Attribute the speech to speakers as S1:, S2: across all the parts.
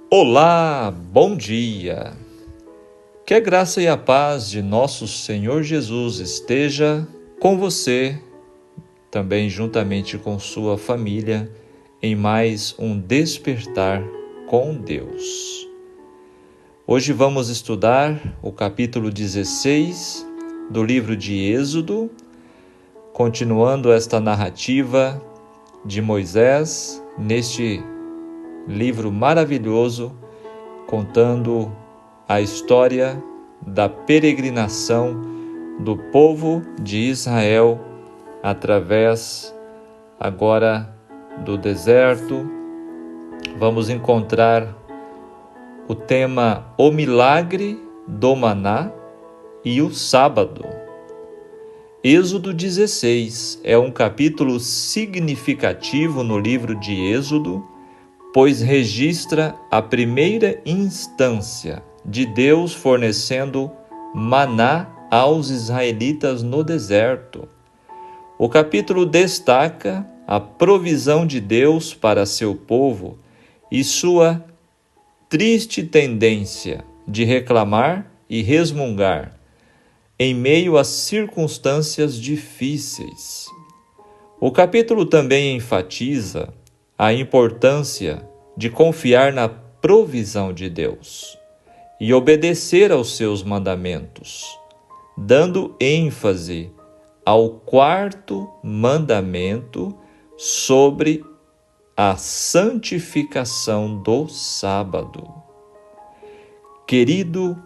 S1: Olá, bom dia! Que a graça e a paz de nosso Senhor Jesus esteja com você, também juntamente com sua família, em mais um despertar com Deus. Hoje vamos estudar o capítulo 16 do livro de Êxodo, continuando esta narrativa de Moisés neste livro maravilhoso, contando a história da peregrinação do povo de Israel através agora do deserto. Vamos encontrar o tema O Milagre do Maná e o Sábado. Êxodo 16 é um capítulo significativo no livro de Êxodo, pois registra a primeira instância de Deus fornecendo maná aos israelitas no deserto. O capítulo destaca a provisão de Deus para seu povo e sua triste tendência de reclamar e resmungar em meio às circunstâncias difíceis. O capítulo também enfatiza a importância de confiar na provisão de Deus e obedecer aos seus mandamentos, dando ênfase ao quarto mandamento sobre a santificação do sábado. Querido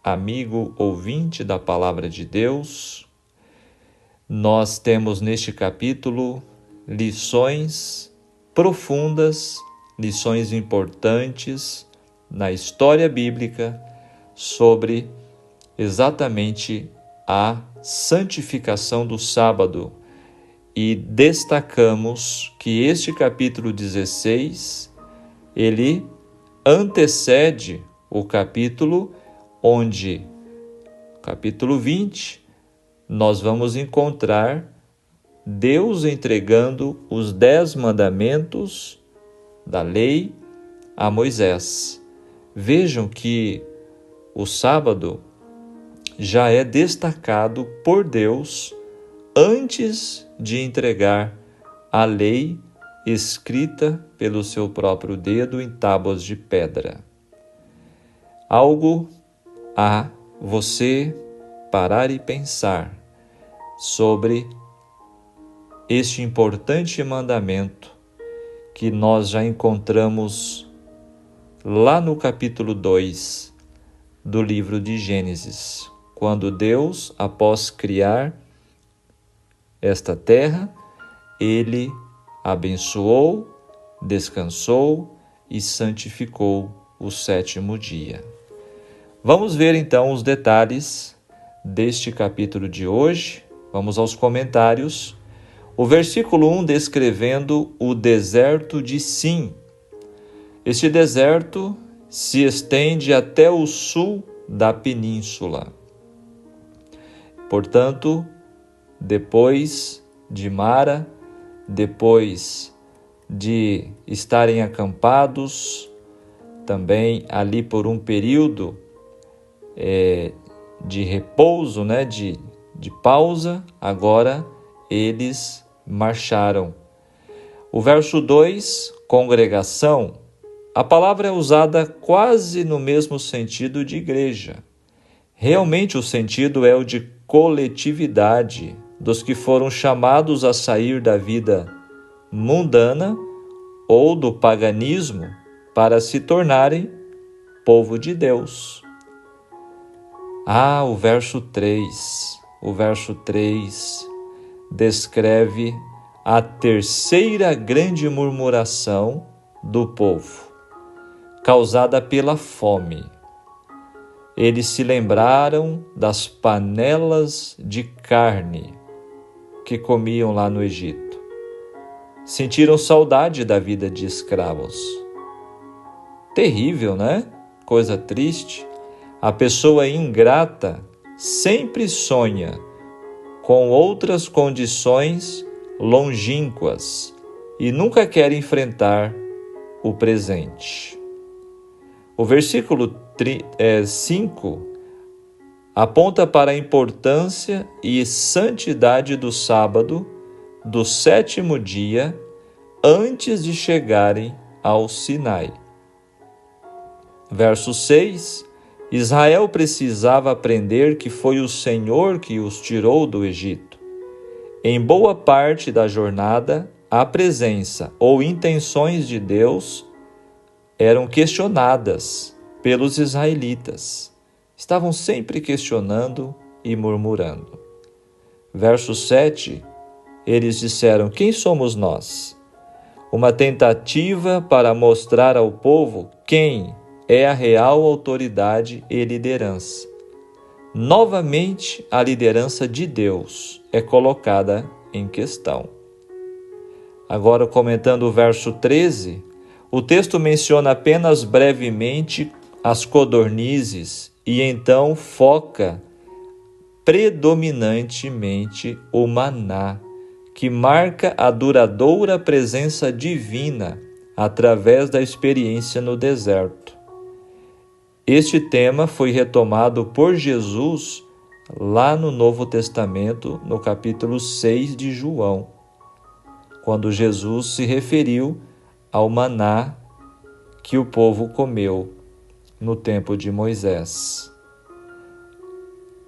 S1: amigo ouvinte da Palavra de Deus, nós temos neste capítulo lições profundas, lições importantes na história bíblica sobre exatamente a santificação do sábado. E destacamos que este capítulo 16, ele antecede o capítulo onde, capítulo 20, nós vamos encontrar Deus entregando os 10 mandamentos da lei a Moisés. Vejam que o sábado já é destacado por Deus antes de entregar a lei escrita pelo seu próprio dedo em tábuas de pedra. Algo a você parar e pensar sobre este importante mandamento que nós já encontramos lá no capítulo 2 do livro de Gênesis, quando Deus, após criar esta terra, ele abençoou, descansou e santificou o 7º dia. Vamos ver então os detalhes deste capítulo de hoje. Vamos aos comentários. O versículo 1 descrevendo o deserto de Sim. Este deserto se estende até o sul da península. Portanto, depois de Mara, depois de estarem acampados, também ali por um período de repouso, de pausa, agora eles marcharam. O verso 2, congregação, a palavra é usada quase no mesmo sentido de igreja. Realmente o sentido é o de coletividade dos que foram chamados a sair da vida mundana ou do paganismo para se tornarem povo de Deus. O verso 3. O verso 3 descreve a terceira grande murmuração do povo, causada pela fome. Eles se lembraram das panelas de carne que comiam lá no Egito. Sentiram saudade da vida de escravos. Terrível, né? Coisa triste. A pessoa ingrata sempre sonha com outras condições longínquas e nunca quer enfrentar o presente. O versículo 5 aponta para a importância e santidade do sábado, do 7º dia, antes de chegarem ao Sinai. Verso 6, Israel precisava aprender que foi o Senhor que os tirou do Egito. Em boa parte da jornada, a presença ou intenções de Deus eram questionadas pelos israelitas. Estavam sempre questionando e murmurando. Verso 7, eles disseram: quem somos nós? Uma tentativa para mostrar ao povo quem é a real autoridade e liderança. Novamente, a liderança de Deus é colocada em questão. Agora, comentando o verso 13, o texto menciona apenas brevemente as codornizes e então foca predominantemente o maná, que marca a duradoura presença divina através da experiência no deserto. Este tema foi retomado por Jesus lá no Novo Testamento, no capítulo 6 de João, quando Jesus se referiu ao maná que o povo comeu no tempo de Moisés.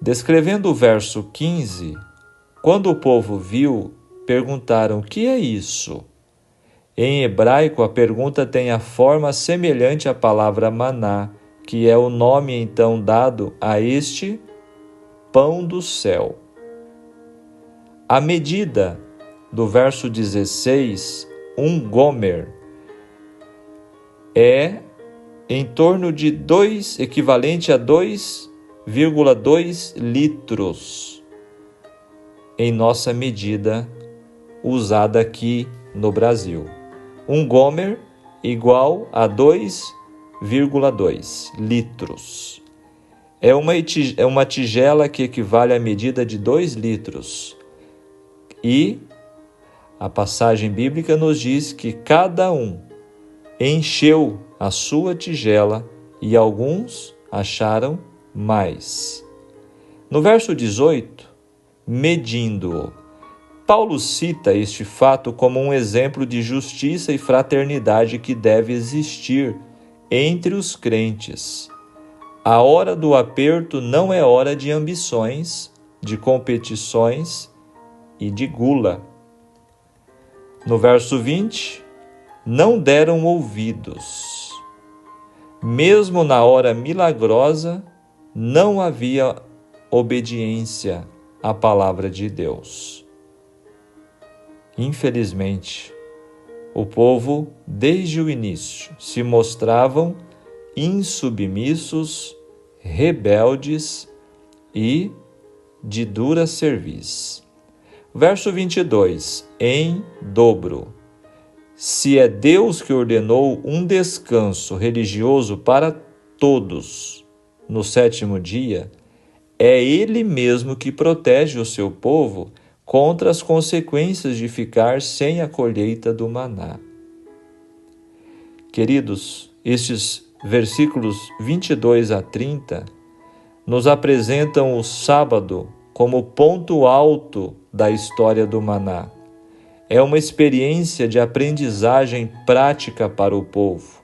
S1: Descrevendo o verso 15, quando o povo viu, perguntaram: o que é isso? Em hebraico, a pergunta tem a forma semelhante à palavra maná, que é o nome então dado a este pão do céu. A medida do verso 16, um gomer, é em torno de equivalente a 2,2 litros em nossa medida usada aqui no Brasil. Um gomer igual a 2,2 litros. É uma tigela que equivale à medida de 2 litros. E a passagem bíblica nos diz que cada um encheu a sua tigela e alguns acharam mais. No verso 18, medindo-o, Paulo cita este fato como um exemplo de justiça e fraternidade que deve existir entre os crentes. A hora do aperto não é hora de ambições, de competições e de gula. No verso 20, não deram ouvidos. Mesmo na hora milagrosa, não havia obediência à palavra de Deus. Infelizmente, o povo, desde o início, se mostravam insubmissos, rebeldes e de dura cerviz. Verso 22, em dobro. Se é Deus que ordenou um descanso religioso para todos no 7º dia, é Ele mesmo que protege o seu povo contra as consequências de ficar sem a colheita do maná. Queridos, estes versículos 22 a 30 nos apresentam o sábado como ponto alto da história do maná. É uma experiência de aprendizagem prática para o povo.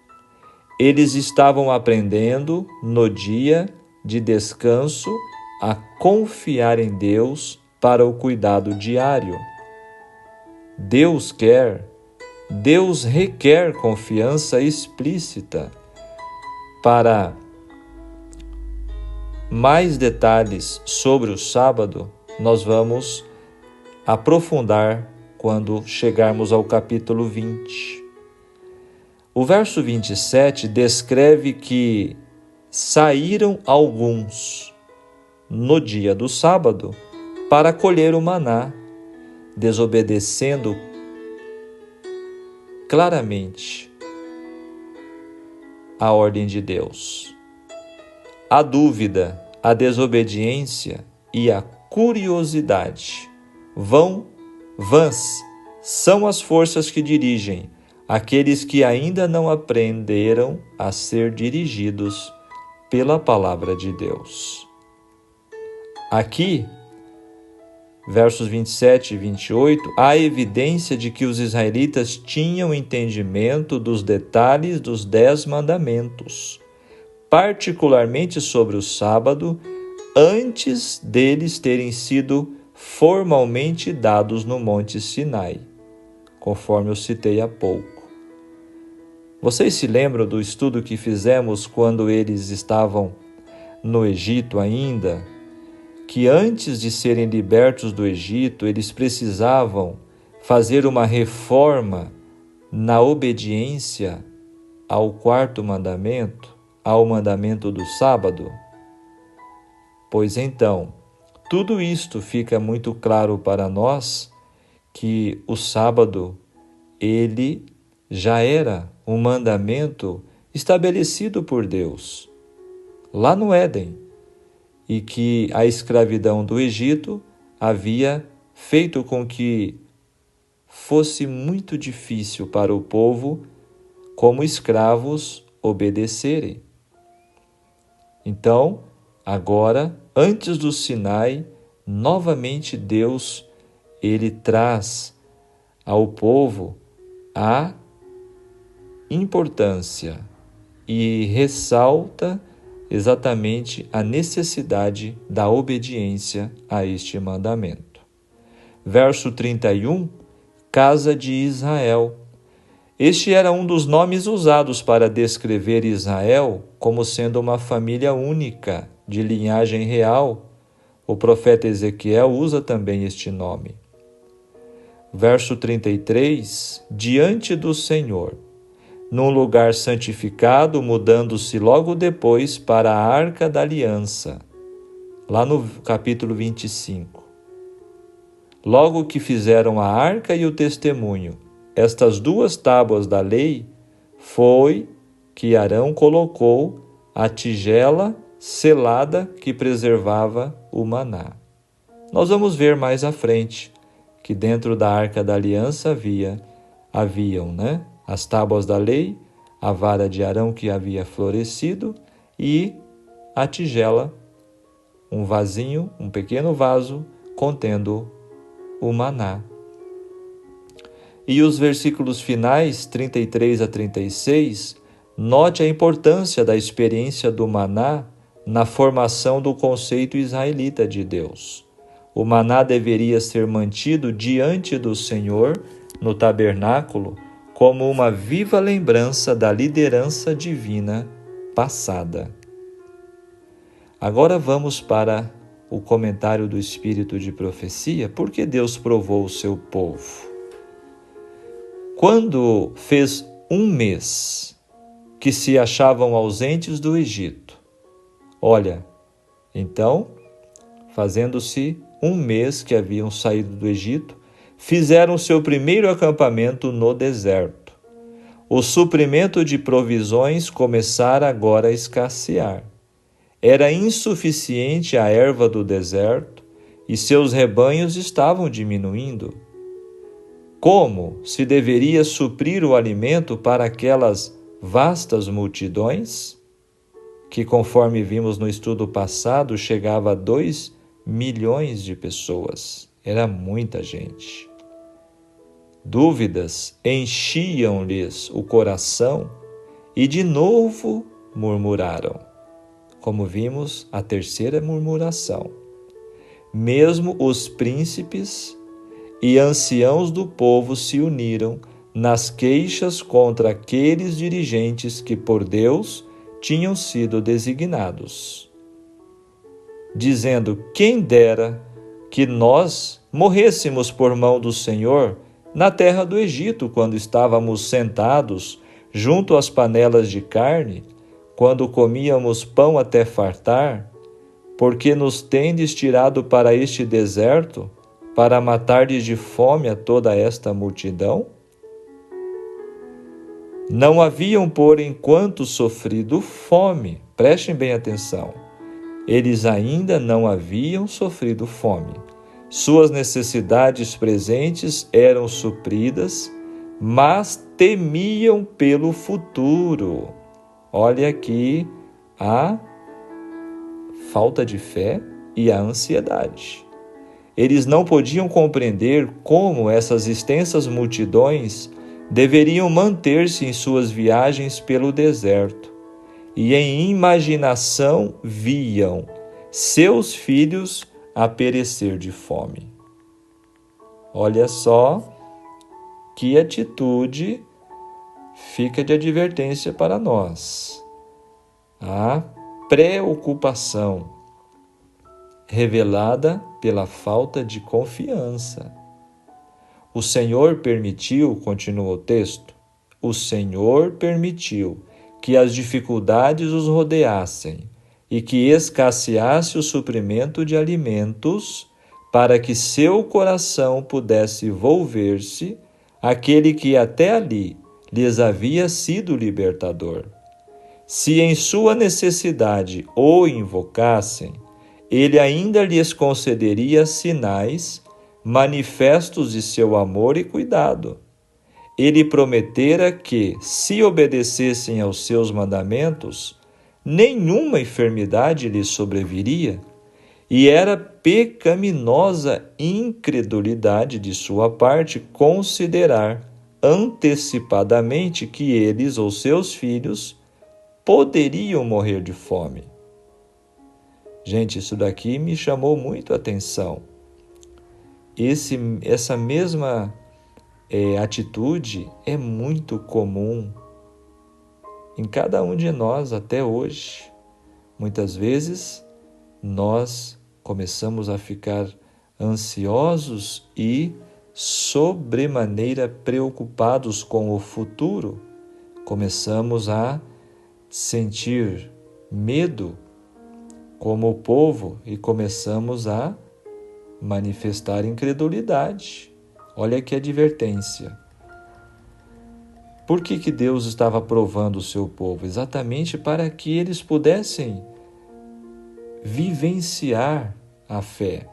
S1: Eles estavam aprendendo, no dia de descanso, a confiar em Deus para o cuidado diário. Deus requer confiança explícita. Para mais detalhes sobre o sábado, nós vamos aprofundar quando chegarmos ao capítulo 20. O verso 27 descreve que saíram alguns no dia do sábado para colher o maná, desobedecendo claramente a ordem de Deus. A dúvida, a desobediência e a curiosidade vãs são as forças que dirigem aqueles que ainda não aprenderam a ser dirigidos pela palavra de Deus. Aqui, versos 27 e 28, há evidência de que os israelitas tinham entendimento dos detalhes dos 10 mandamentos, particularmente sobre o sábado, antes deles terem sido formalmente dados no Monte Sinai, conforme eu citei há pouco. Vocês se lembram do estudo que fizemos quando eles estavam no Egito ainda? Que antes de serem libertos do Egito, eles precisavam fazer uma reforma na obediência ao 4º mandamento, ao mandamento do sábado? Pois então, tudo isto fica muito claro para nós que o sábado, ele já era um mandamento estabelecido por Deus, lá no Éden, e que a escravidão do Egito havia feito com que fosse muito difícil para o povo, como escravos, obedecerem. Então, agora, antes do Sinai, novamente Deus, ele traz ao povo a importância e ressalta exatamente a necessidade da obediência a este mandamento. Verso 31, Casa de Israel. Este era um dos nomes usados para descrever Israel como sendo uma família única, de linhagem real. O profeta Ezequiel usa também este nome. Verso 33, diante do Senhor, num lugar santificado, mudando-se logo depois para a Arca da Aliança, lá no capítulo 25. Logo que fizeram a arca e o testemunho, estas 2 tábuas da lei, foi que Arão colocou a tigela selada que preservava o maná. Nós vamos ver mais à frente que dentro da Arca da Aliança haviam, as tábuas da lei, a vara de Arão que havia florescido e a tigela, um vasinho, um pequeno vaso contendo o maná. E os versículos finais, 33 a 36, note a importância da experiência do maná na formação do conceito israelita de Deus. O maná deveria ser mantido diante do Senhor no tabernáculo como uma viva lembrança da liderança divina passada. Agora vamos para o comentário do Espírito de Profecia. Por que Deus provou o seu povo? Quando fez 1 mês que se achavam ausentes do Egito, então, fazendo-se 1 mês que haviam saído do Egito, fizeram seu primeiro acampamento no deserto. O suprimento de provisões começara agora a escassear. Era insuficiente a erva do deserto e seus rebanhos estavam diminuindo. Como se deveria suprir o alimento para aquelas vastas multidões, que, conforme vimos no estudo passado, chegava a 2 milhões de pessoas? Era muita gente. Dúvidas enchiam-lhes o coração e de novo murmuraram. Como vimos, a 3ª murmuração. Mesmo os príncipes e anciãos do povo se uniram nas queixas contra aqueles dirigentes que por Deus tinham sido designados, dizendo: quem dera que nós morrêssemos por mão do Senhor na terra do Egito, quando estávamos sentados junto às panelas de carne, quando comíamos pão até fartar, porque nos tendes tirado para este deserto, para matardes de fome a toda esta multidão? Não haviam, por enquanto, sofrido fome. Prestem bem atenção. Eles ainda não haviam sofrido fome. Suas necessidades presentes eram supridas, mas temiam pelo futuro. Olha aqui a falta de fé e a ansiedade. Eles não podiam compreender como essas extensas multidões deveriam manter-se em suas viagens pelo deserto, e em imaginação viam seus filhos a perecer de fome. Olha só que atitude fica de advertência para nós. A preocupação revelada pela falta de confiança. O Senhor permitiu, continua o texto, o Senhor permitiu que as dificuldades os rodeassem e que escasseasse o suprimento de alimentos para que seu coração pudesse volver-se àquele que até ali lhes havia sido libertador. Se em sua necessidade o invocassem, ele ainda lhes concederia sinais manifestos de seu amor e cuidado. Ele prometera que, se obedecessem aos seus mandamentos, nenhuma enfermidade lhes sobreviria, e era pecaminosa incredulidade de sua parte considerar antecipadamente que eles ou seus filhos poderiam morrer de fome. Gente, isso daqui me chamou muito a atenção. Essa mesma atitude é muito comum em cada um de nós até hoje. Muitas vezes nós começamos a ficar ansiosos e sobremaneira preocupados com o futuro. Começamos a sentir medo como o povo e começamos a manifestar incredulidade. Olha que advertência. Por que Deus estava provando o seu povo? Exatamente para que eles pudessem vivenciar a fé.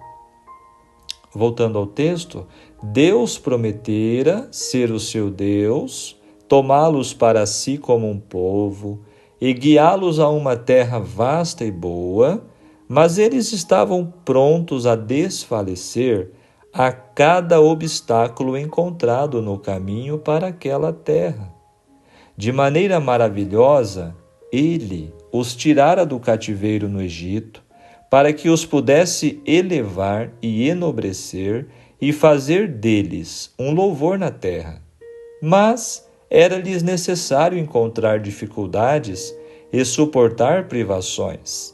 S1: Voltando ao texto, Deus prometera ser o seu Deus, tomá-los para si como um povo e guiá-los a uma terra vasta e boa, mas eles estavam prontos a desfalecer a cada obstáculo encontrado no caminho para aquela terra. De maneira maravilhosa, Ele os tirara do cativeiro no Egito, para que os pudesse elevar e enobrecer e fazer deles um louvor na terra. Mas era-lhes necessário encontrar dificuldades e suportar privações.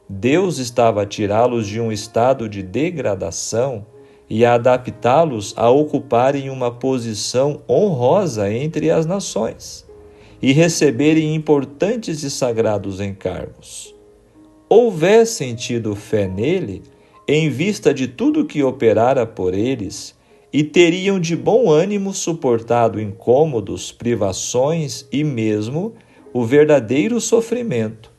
S1: Deus estava a tirá-los de um estado de degradação e a adaptá-los a ocuparem uma posição honrosa entre as nações e receberem importantes e sagrados encargos. Houvessem tido fé nele, em vista de tudo que operara por eles, e teriam de bom ânimo suportado incômodos, privações e mesmo o verdadeiro sofrimento.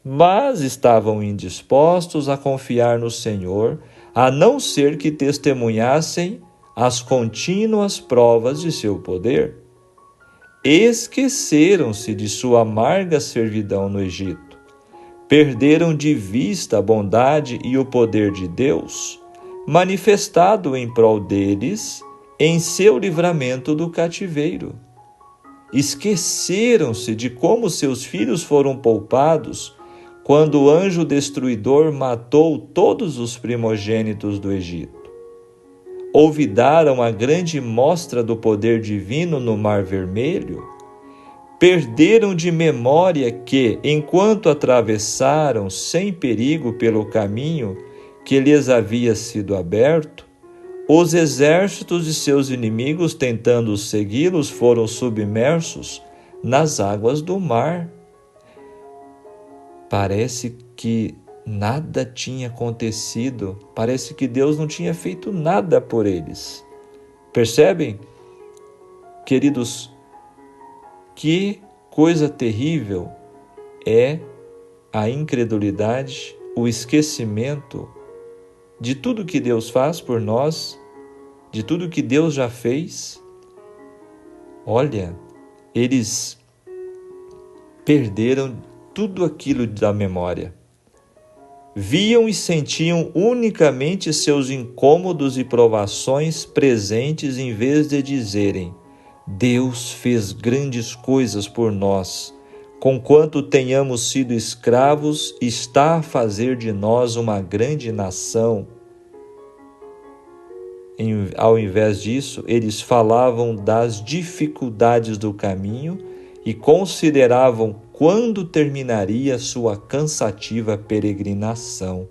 S1: Mas estavam indispostos a confiar no Senhor, a não ser que testemunhassem as contínuas provas de seu poder. Esqueceram-se de sua amarga servidão no Egito. Perderam de vista a bondade e o poder de Deus, manifestado em prol deles em seu livramento do cativeiro. Esqueceram-se de como seus filhos foram poupados quando o anjo destruidor matou todos os primogênitos do Egito. Olvidaram a grande mostra do poder divino no Mar Vermelho. Perderam de memória que, enquanto atravessaram sem perigo pelo caminho que lhes havia sido aberto, os exércitos de seus inimigos, tentando segui-los, foram submersos nas águas do mar. Parece que nada tinha acontecido, parece que Deus não tinha feito nada por eles. Percebem, queridos, que coisa terrível é a incredulidade, o esquecimento de tudo que Deus faz por nós, de tudo que Deus já fez. Olha, eles perderam tudo aquilo da memória. Viam e sentiam unicamente seus incômodos e provações presentes, em vez de dizerem: Deus fez grandes coisas por nós, conquanto tenhamos sido escravos, está a fazer de nós uma grande nação. Ao invés disso, eles falavam das dificuldades do caminho e consideravam quando terminaria sua cansativa peregrinação.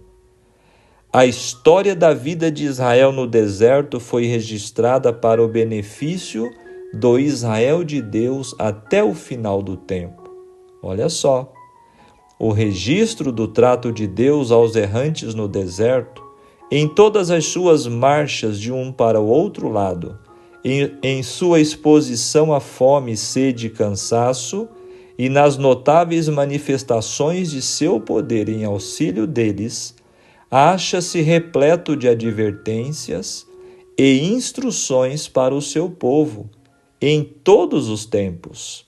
S1: A história da vida de Israel no deserto foi registrada para o benefício do Israel de Deus até o final do tempo. Olha só, o registro do trato de Deus aos errantes no deserto, em todas as suas marchas de um para o outro lado, em sua exposição à fome, sede e cansaço, e nas notáveis manifestações de seu poder em auxílio deles, acha-se repleto de advertências e instruções para o seu povo, em todos os tempos.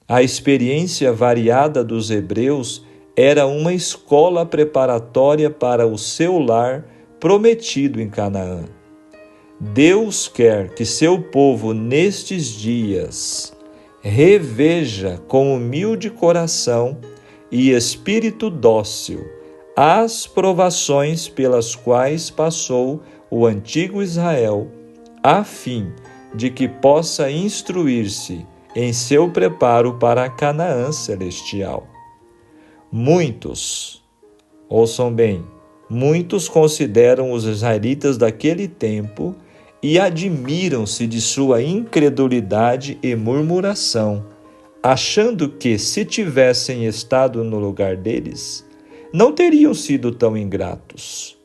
S1: A experiência variada dos hebreus era uma escola preparatória para o seu lar prometido em Canaã. Deus quer que seu povo nestes dias reveja com humilde coração e espírito dócil as provações pelas quais passou o antigo Israel, a fim de que possa instruir-se em seu preparo para a Canaã celestial. Muitos, ouçam bem, muitos consideram os israelitas daquele tempo e admiram-se de sua incredulidade e murmuração, achando que, se tivessem estado no lugar deles, não teriam sido tão ingratos.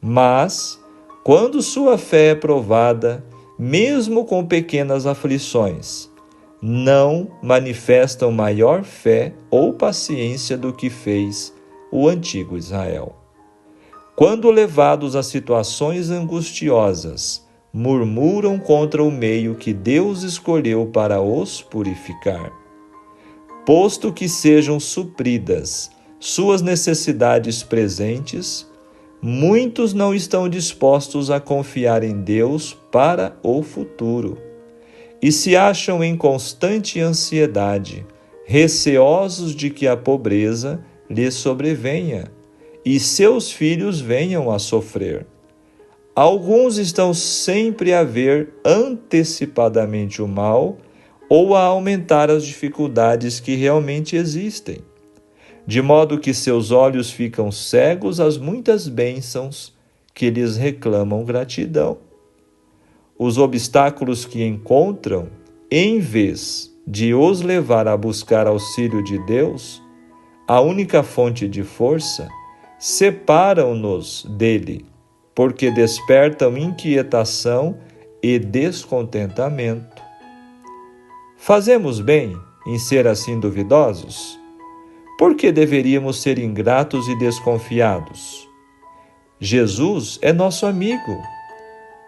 S1: Mas, quando sua fé é provada, mesmo com pequenas aflições, não manifestam maior fé ou paciência do que fez o antigo Israel. Quando levados a situações angustiosas, murmuram contra o meio que Deus escolheu para os purificar. Posto que sejam supridas suas necessidades presentes, muitos não estão dispostos a confiar em Deus para o futuro e se acham em constante ansiedade, receosos de que a pobreza lhes sobrevenha e seus filhos venham a sofrer. Alguns estão sempre a ver antecipadamente o mal ou a aumentar as dificuldades que realmente existem, de modo que seus olhos ficam cegos às muitas bênçãos que lhes reclamam gratidão. Os obstáculos que encontram, em vez de os levar a buscar auxílio de Deus, a única fonte de força, separam-nos dele, porque despertam inquietação e descontentamento. Fazemos bem em ser assim duvidosos? Por que deveríamos ser ingratos e desconfiados? Jesus é nosso amigo.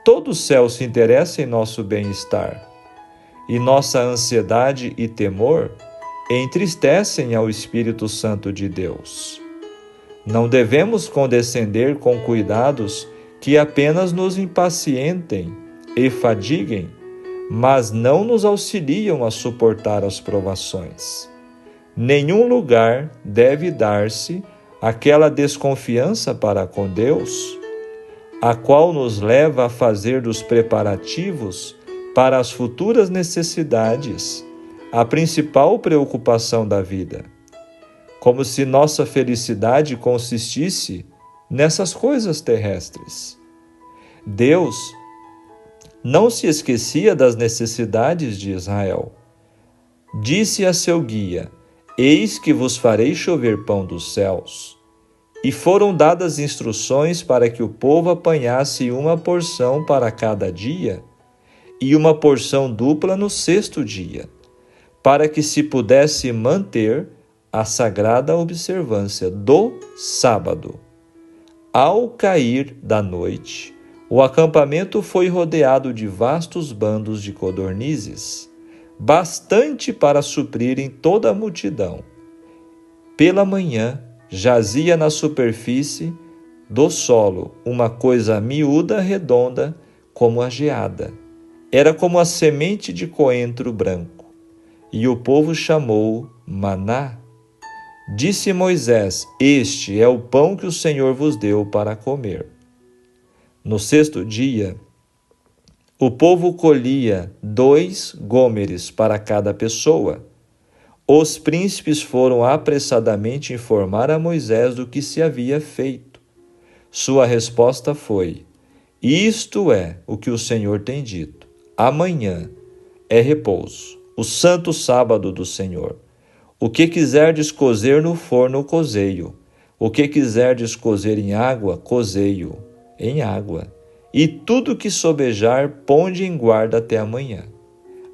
S1: Todo o céu se interessa em nosso bem-estar, e nossa ansiedade e temor entristecem ao Espírito Santo de Deus. Não devemos condescender com cuidados que apenas nos impacientem e fadiguem, mas não nos auxiliam a suportar as provações. Nenhum lugar deve dar-se àquela desconfiança para com Deus, a qual nos leva a fazer dos preparativos para as futuras necessidades a principal preocupação da vida, como se nossa felicidade consistisse nessas coisas terrestres. Deus não se esquecia das necessidades de Israel. Disse a seu guia: Eis que vos farei chover pão dos céus. E foram dadas instruções para que o povo apanhasse uma porção para cada dia, e uma porção dupla no sexto dia, para que se pudesse manter a sagrada observância do sábado. Ao cair da noite, o acampamento foi rodeado de vastos bandos de codornizes, bastante para suprirem toda a multidão. Pela manhã, jazia na superfície do solo uma coisa miúda, redonda, como a geada. Era como a semente de coentro branco. E o povo chamou maná. Disse Moisés: Este é o pão que o Senhor vos deu para comer. No sexto dia, o povo colhia 2 gômeres para cada pessoa. Os príncipes foram apressadamente informar a Moisés do que se havia feito. Sua resposta foi: Isto é o que o Senhor tem dito. Amanhã é repouso, o santo sábado do Senhor. O que quiserdes cozer no forno, cozei-o. O que quiserdes cozer em água, cozei-o em água. E tudo que sobejar, ponde em guarda até amanhã.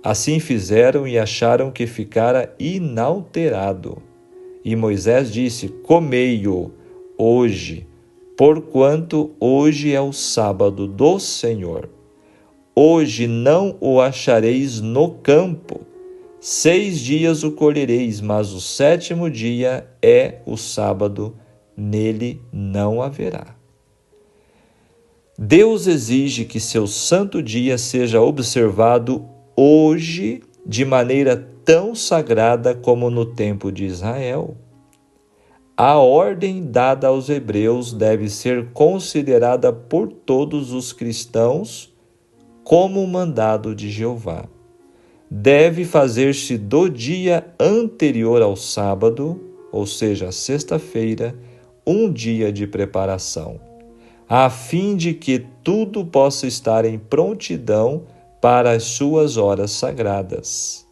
S1: Assim fizeram e acharam que ficara inalterado. E Moisés disse: Comei-o hoje, porquanto hoje é o sábado do Senhor. Hoje não o achareis no campo. 6 dias o colhereis, mas o 7º dia é o sábado, nele não haverá. Deus exige que seu santo dia seja observado hoje de maneira tão sagrada como no tempo de Israel. A ordem dada aos hebreus deve ser considerada por todos os cristãos como o mandado de Jeová. Deve fazer-se do dia anterior ao sábado, ou seja, a sexta-feira, um dia de preparação, a fim de que tudo possa estar em prontidão para as suas horas sagradas.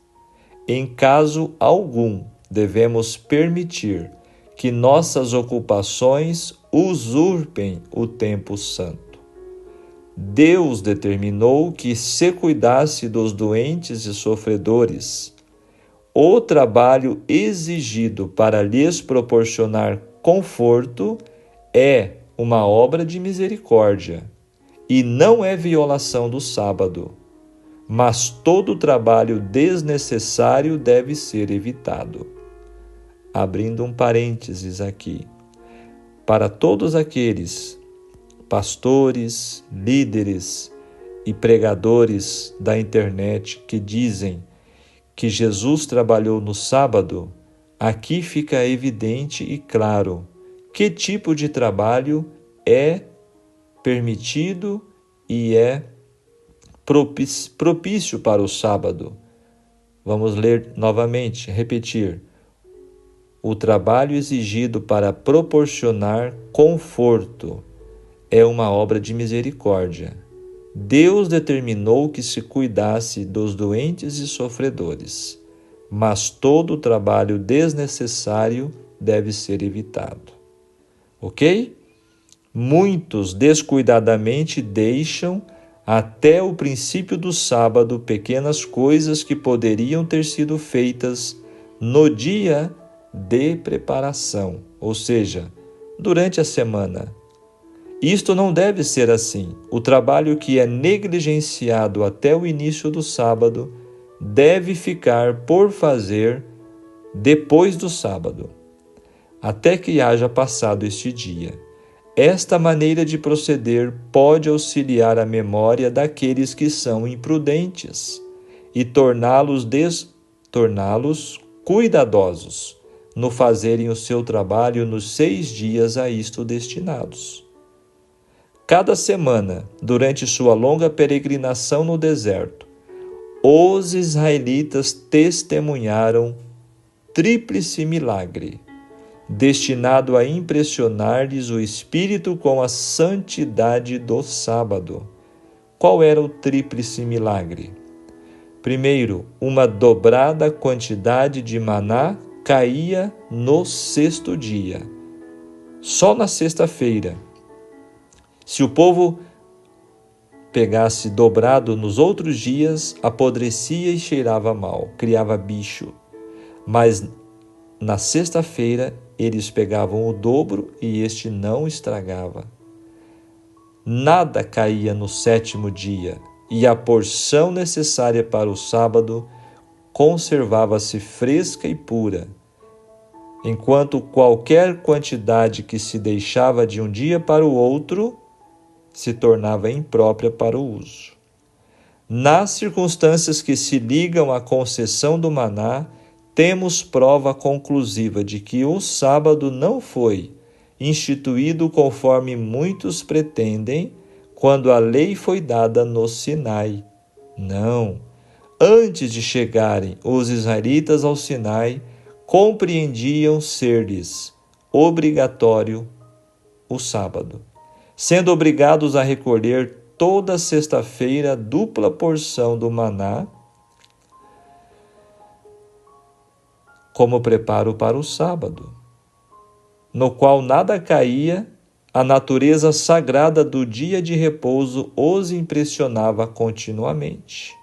S1: Em caso algum, devemos permitir que nossas ocupações usurpem o tempo santo. Deus determinou que se cuidasse dos doentes e sofredores. O trabalho exigido para lhes proporcionar conforto é uma obra de misericórdia e não é violação do sábado. Mas todo trabalho desnecessário deve ser evitado. Abrindo um parênteses aqui, para todos aqueles pastores, líderes e pregadores da internet que dizem que Jesus trabalhou no sábado, aqui fica evidente e claro que tipo de trabalho é permitido e é propício para o sábado. Vamos ler novamente, repetir. O trabalho exigido para proporcionar conforto é uma obra de misericórdia. Deus determinou que se cuidasse dos doentes e sofredores, mas todo o trabalho desnecessário deve ser evitado. Ok? Muitos descuidadamente deixam até o princípio do sábado pequenas coisas que poderiam ter sido feitas no dia de preparação, ou seja, durante a semana. Isto não deve ser assim. O trabalho que é negligenciado até o início do sábado deve ficar por fazer depois do sábado, até que haja passado este dia. Esta maneira de proceder pode auxiliar a memória daqueles que são imprudentes e torná-los cuidadosos no fazerem o seu trabalho nos 6 dias a isto destinados. Cada semana, durante sua longa peregrinação no deserto, os israelitas testemunharam tríplice milagre, destinado a impressionar-lhes o espírito com a santidade do sábado. Qual era o tríplice milagre? Primeiro, uma dobrada quantidade de maná caía no 6º dia, só na sexta-feira. Se o povo pegasse dobrado nos outros dias, apodrecia e cheirava mal, criava bicho. Mas na sexta-feira eles pegavam o dobro e este não estragava. Nada caía no 7º dia, e a porção necessária para o sábado conservava-se fresca e pura, enquanto qualquer quantidade que se deixava de um dia para o outro se tornava imprópria para o uso. Nas circunstâncias que se ligam à concessão do maná, temos prova conclusiva de que o sábado não foi instituído conforme muitos pretendem, quando a lei foi dada no Sinai. Não. Antes de chegarem os israelitas ao Sinai, compreendiam ser-lhes obrigatório o sábado, sendo obrigados a recolher toda sexta-feira a dupla porção do maná como preparo para o sábado, no qual nada caía. A natureza sagrada do dia de repouso os impressionava continuamente.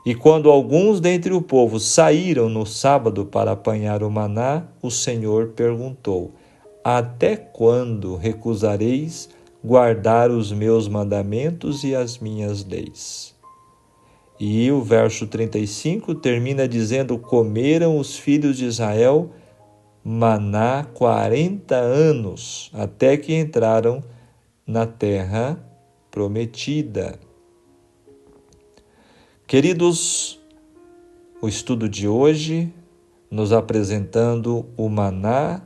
S1: E quando alguns dentre o povo saíram no sábado para apanhar o maná, o Senhor perguntou: até quando recusareis guardar os meus mandamentos e as minhas leis? E o verso 35 termina dizendo: comeram os filhos de Israel maná 40 anos, até que entraram na terra prometida. Queridos, o estudo de hoje nos apresentando o maná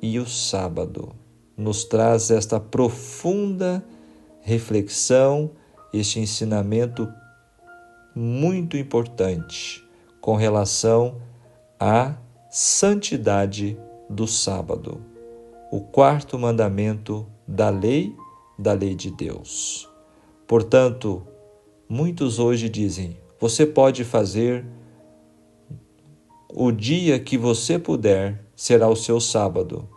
S1: e o sábado nos traz esta profunda reflexão, este ensinamento muito importante com relação à santidade do sábado, o quarto mandamento da lei de Deus. Portanto, muitos hoje dizem: você pode fazer o dia que você puder, será o seu sábado,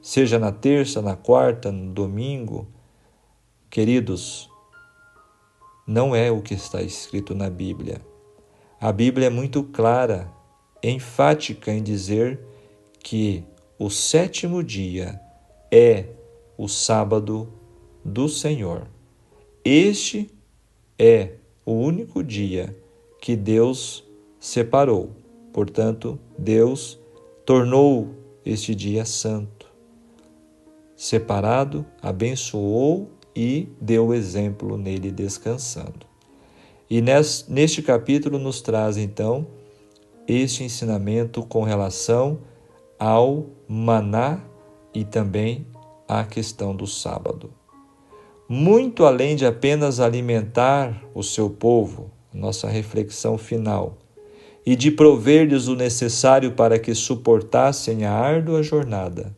S1: seja na terça, na quarta, no domingo. Queridos, não é o que está escrito na Bíblia. A Bíblia é muito clara, enfática em dizer que o sétimo dia é o sábado do Senhor. Este é o único dia que Deus separou. Portanto, Deus tornou este dia santo, separado, abençoou e deu exemplo nele descansando. E neste capítulo nos traz então este ensinamento com relação ao maná e também à questão do sábado. Muito além de apenas alimentar o seu povo, nossa reflexão final, e de prover-lhes o necessário para que suportassem a árdua jornada,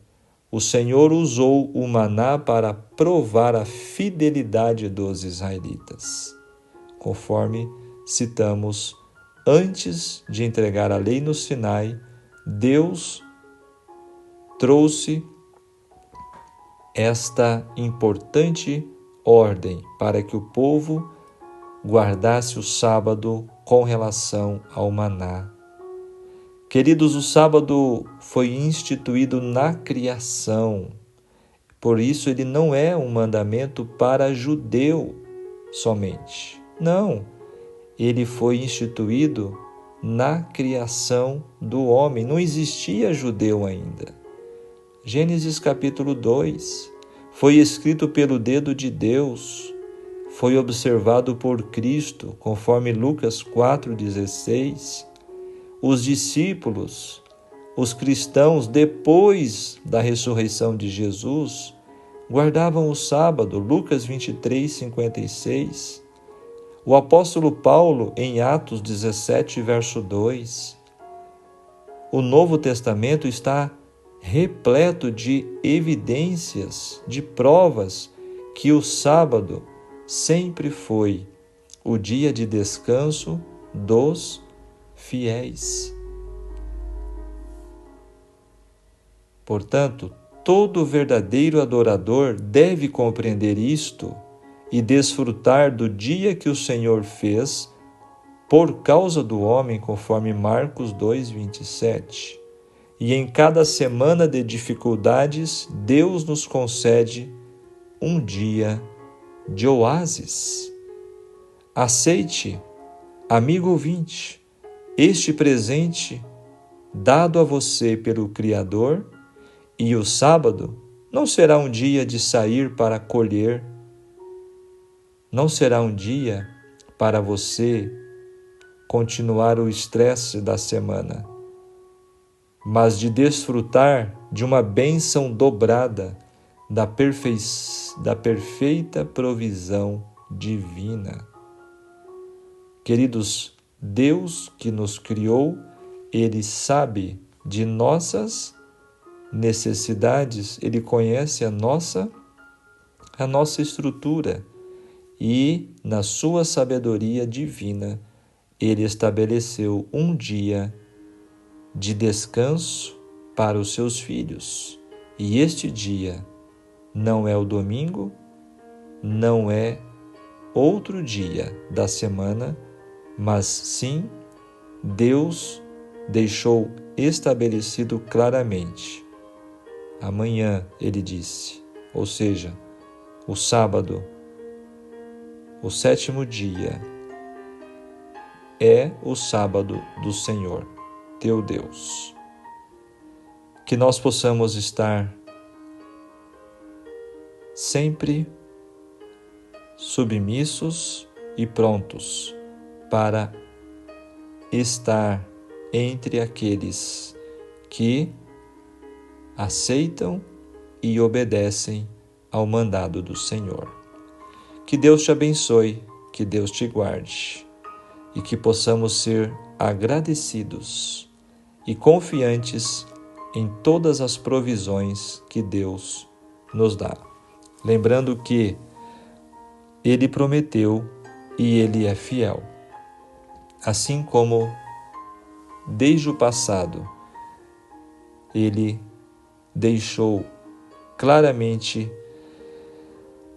S1: o Senhor usou o maná para provar a fidelidade dos israelitas, conforme citamos antes de entregar a lei no Sinai. Deus trouxe esta importante ordem para que o povo guardasse o sábado com relação ao maná. Queridos, o sábado foi instituído na criação, por isso ele não é um mandamento para judeu somente. Não, ele foi instituído na criação do homem, não existia judeu ainda. Gênesis capítulo 2, foi escrito pelo dedo de Deus, foi observado por Cristo, conforme Lucas 4,16. Os discípulos, os cristãos, depois da ressurreição de Jesus, guardavam o sábado, Lucas 23:56. O apóstolo Paulo, em Atos 17, verso 2. O Novo Testamento está repleto de evidências, de provas que o sábado sempre foi o dia de descanso dos fiéis. Portanto, todo verdadeiro adorador deve compreender isto e desfrutar do dia que o Senhor fez por causa do homem, conforme Marcos 2:27. E em cada semana de dificuldades, Deus nos concede um dia de oásis. Aceite, amigo ouvinte, este presente dado a você pelo Criador, e o sábado não será um dia de sair para colher, não será um dia para você continuar o estresse da semana, mas de desfrutar de uma bênção dobrada da perfeita provisão divina. Queridos, Deus que nos criou, Ele sabe de nossas necessidades, Ele conhece a nossa estrutura e, na sua sabedoria divina, Ele estabeleceu um dia de descanso para os seus filhos. E este dia não é o domingo, não é outro dia da semana, mas sim, Deus deixou estabelecido claramente. Amanhã, Ele disse, ou seja, o sábado, o 7º dia, é o sábado do Senhor, teu Deus. Que nós possamos estar sempre submissos e prontos para estar entre aqueles que aceitam e obedecem ao mandado do Senhor. Que Deus te abençoe, que Deus te guarde e que possamos ser agradecidos e confiantes em todas as provisões que Deus nos dá. Lembrando que Ele prometeu e Ele é fiel. Assim como desde o passado Ele deixou claramente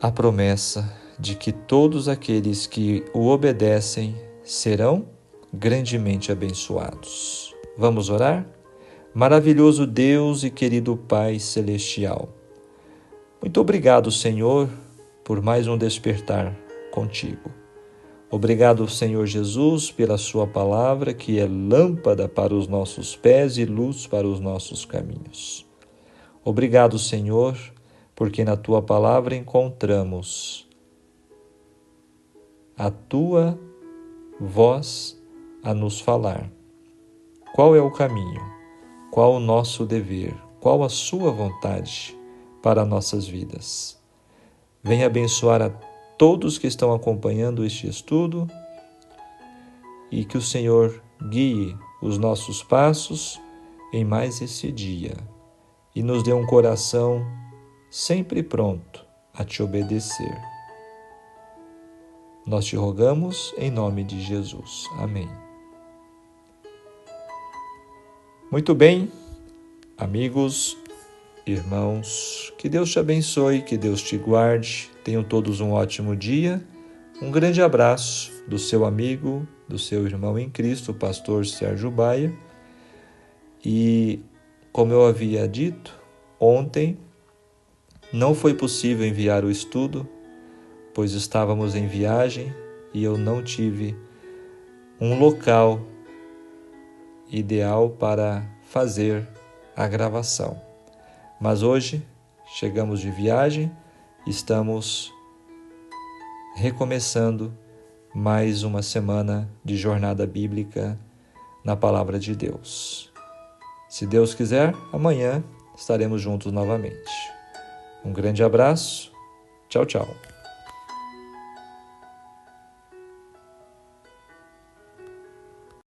S1: a promessa de que todos aqueles que o obedecem serão grandemente abençoados. Vamos orar? Maravilhoso Deus e querido Pai Celestial, muito obrigado, Senhor, por mais um despertar contigo. Obrigado, Senhor Jesus, pela sua palavra, que é lâmpada para os nossos pés e luz para os nossos caminhos. Obrigado, Senhor, porque na tua palavra encontramos a tua voz a nos falar. Qual é o caminho? Qual o nosso dever? Qual a sua vontade para nossas vidas? Venha abençoar a todos que estão acompanhando este estudo e que o Senhor guie os nossos passos em mais esse dia e nos dê um coração sempre pronto a te obedecer. Nós te rogamos em nome de Jesus. Amém. Muito bem, amigos, irmãos, que Deus te abençoe, que Deus te guarde. Tenham todos um ótimo dia. Um grande abraço do seu amigo, do seu irmão em Cristo, o pastor Sérgio Baia. E, como eu havia dito, ontem não foi possível enviar o estudo, pois estávamos em viagem e eu não tive um local ideal para fazer a gravação. Mas hoje chegamos de viagem, estamos recomeçando mais uma semana de jornada bíblica na Palavra de Deus. Se Deus quiser, amanhã estaremos juntos novamente. Um grande abraço. Tchau, tchau.